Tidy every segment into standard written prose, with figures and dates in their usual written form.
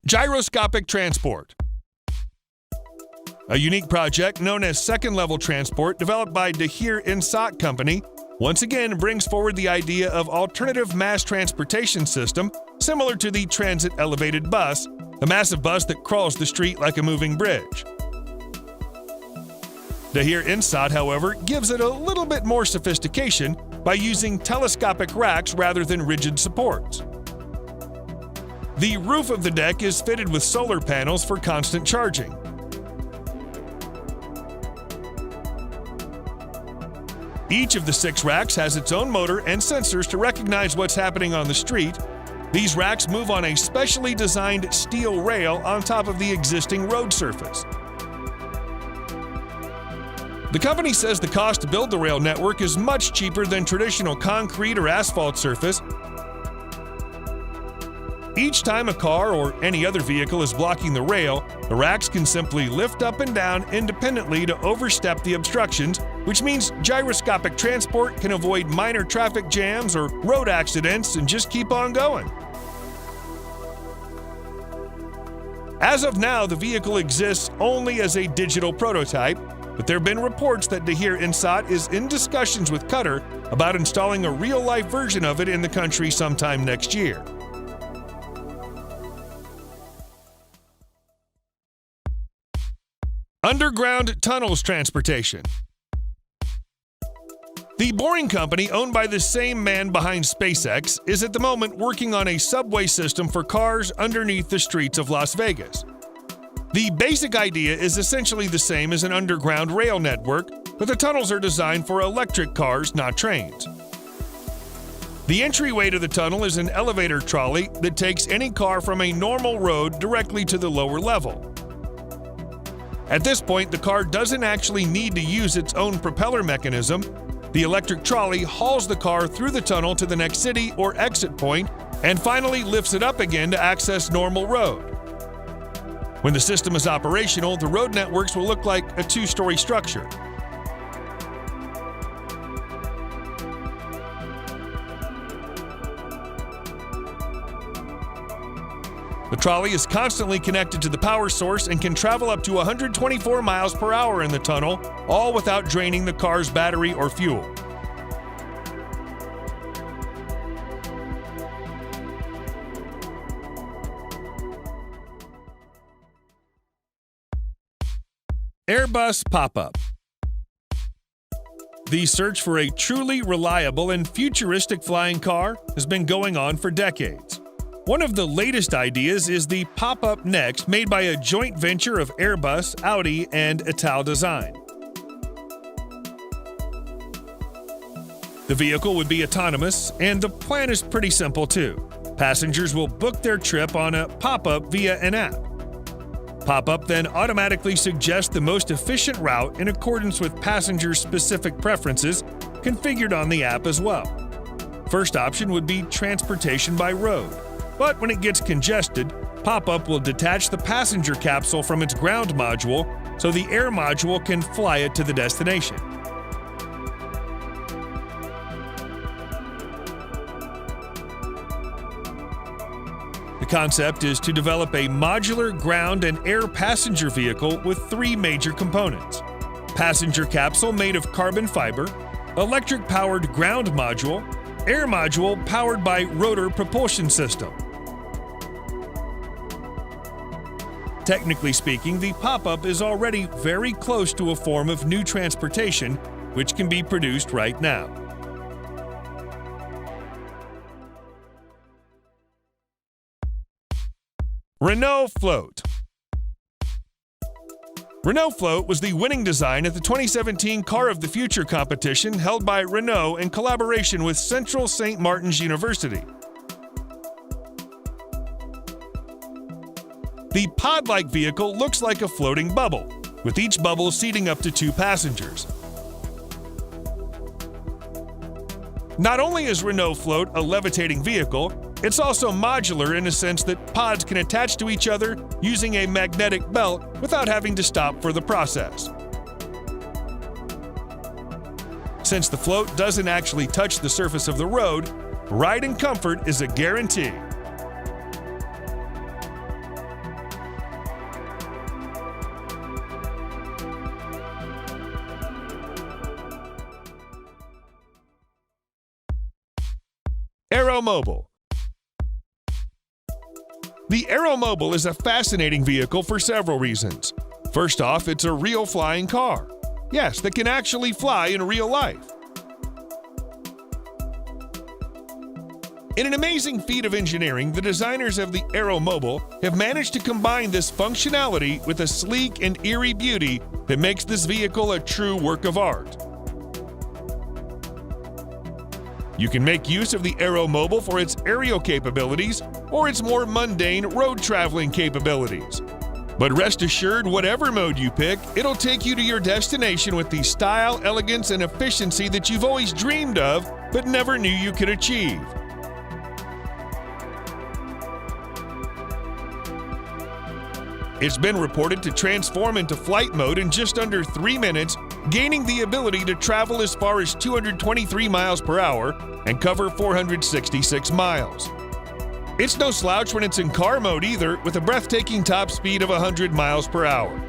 Gyroscopic transport. A unique project known as second-level transport developed by Dahir Insat Company once again brings forward the idea of alternative mass transportation system similar to the transit elevated bus, a massive bus that crawls the street like a moving bridge. Dahir Insat, however, gives it a little bit more sophistication by using telescopic racks rather than rigid supports. The roof of the deck is fitted with solar panels for constant charging. Each of the 6 racks has its own motor and sensors to recognize what's happening on the street. These racks move on a specially designed steel rail on top of the existing road surface. The company says the cost to build the rail network is much cheaper than traditional concrete or asphalt surface. Each time a car or any other vehicle is blocking the rail, the racks can simply lift up and down independently to overstep the obstructions, which means gyroscopic transport can avoid minor traffic jams or road accidents and just keep on going. As of now, the vehicle exists only as a digital prototype, but there have been reports that Dahir Insat is in discussions with Qatar about installing a real-life version of it in the country sometime next year. Underground tunnels transportation. The Boring Company, owned by the same man behind SpaceX, is at the moment working on a subway system for cars underneath the streets of Las Vegas. The basic idea is essentially the same as an underground rail network, but the tunnels are designed for electric cars, not trains. The entryway to the tunnel is an elevator trolley that takes any car from a normal road directly to the lower level. At this point, the car doesn't actually need to use its own propeller mechanism. The electric trolley hauls the car through the tunnel to the next city or exit point and finally lifts it up again to access normal road. When the system is operational, the road networks will look like a 2-story structure. The trolley is constantly connected to the power source and can travel up to 124 miles per hour in the tunnel, all without draining the car's battery or fuel. Airbus Pop-Up. The search for a truly reliable and futuristic flying car has been going on for decades. One of the latest ideas is the Pop-Up Next, made by a joint venture of Airbus, Audi, and Italdesign. The vehicle would be autonomous, and the plan is pretty simple too. Passengers will book their trip on a pop-up via an app. Pop-Up then automatically suggests the most efficient route in accordance with passengers' specific preferences, configured on the app as well. First option would be transportation by road. But when it gets congested, Pop-Up will detach the passenger capsule from its ground module so the air module can fly it to the destination. The concept is to develop a modular ground and air passenger vehicle with 3 major components: passenger capsule made of carbon fiber, electric-powered ground module, air module powered by rotor propulsion system. Technically speaking, the Pop-Up is already very close to a form of new transportation, which can be produced right now. Renault Float. Renault Float was the winning design at the 2017 Car of the Future competition held by Renault in collaboration with Central St. Martin's University. The pod-like vehicle looks like a floating bubble, with each bubble seating up to 2 passengers. Not only is Renault Float a levitating vehicle, it's also modular in a sense that pods can attach to each other using a magnetic belt without having to stop for the process. Since the float doesn't actually touch the surface of the road, ride and comfort is a guarantee. Aeromobile. The Aeromobile is a fascinating vehicle for several reasons. First off, it's a real flying car. Yes, that can actually fly in real life. In an amazing feat of engineering, the designers of the Aeromobile have managed to combine this functionality with a sleek and eerie beauty that makes this vehicle a true work of art. You can make use of the Aeromobile for its aerial capabilities or its more mundane road traveling capabilities. But rest assured, whatever mode you pick, it'll take you to your destination with the style, elegance, and efficiency that you've always dreamed of but never knew you could achieve. It's been reported to transform into flight mode in just under 3 minutes, gaining the ability to travel as far as 223 miles per hour and cover 466 miles. It's no slouch when it's in car mode either, with a breathtaking top speed of 100 miles per hour.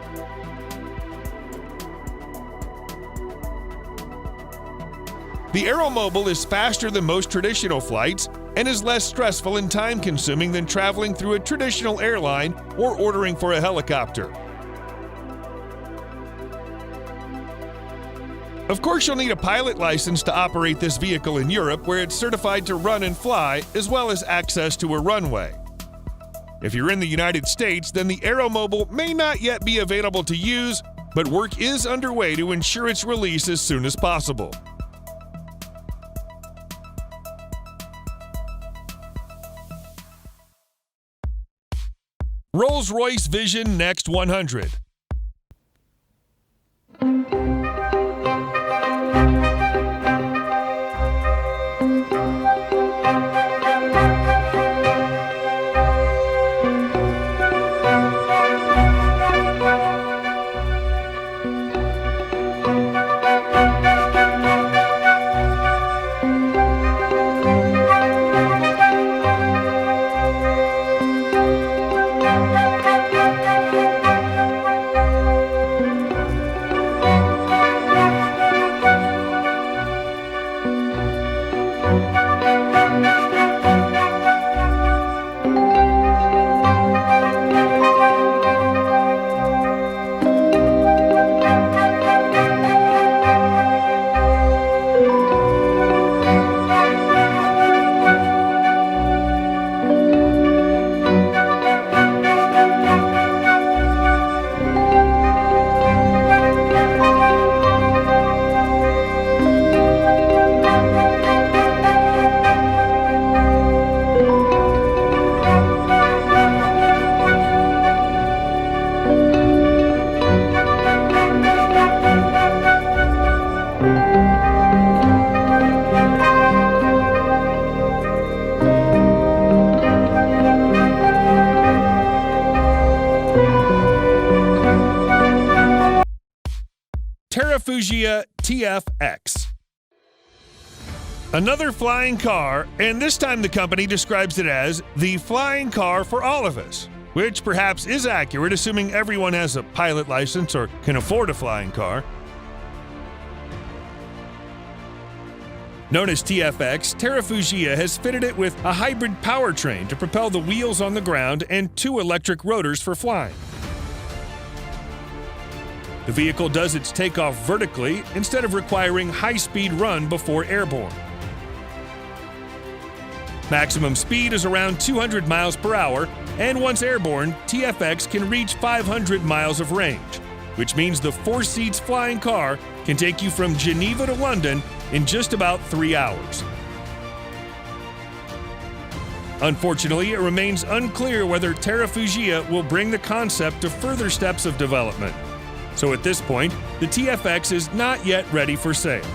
The Aeromobile is faster than most traditional flights and is less stressful and time-consuming than traveling through a traditional airline or ordering for a helicopter. Of course, you'll need a pilot license to operate this vehicle in Europe, where it's certified to run and fly, as well as access to a runway. If you're in the United States, then the Aeromobile may not yet be available to use, but work is underway to ensure its release as soon as possible. Rolls-Royce Vision Next 100. Terrafugia TFX. Another flying car, and this time the company describes it as the flying car for all of us, which perhaps is accurate, assuming everyone has a pilot license or can afford a flying car. Known as TFX, Terrafugia has fitted it with a hybrid powertrain to propel the wheels on the ground and 2 electric rotors for flying. The vehicle does its takeoff vertically instead of requiring high-speed run before airborne. Maximum speed is around 200 miles per hour, and once airborne, TFX can reach 500 miles of range, which means the 4 seats flying car can take you from Geneva to London in just about 3 hours. Unfortunately, it remains unclear whether Terrafugia will bring the concept to further steps of development. So at this point, the TFX is not yet ready for sale.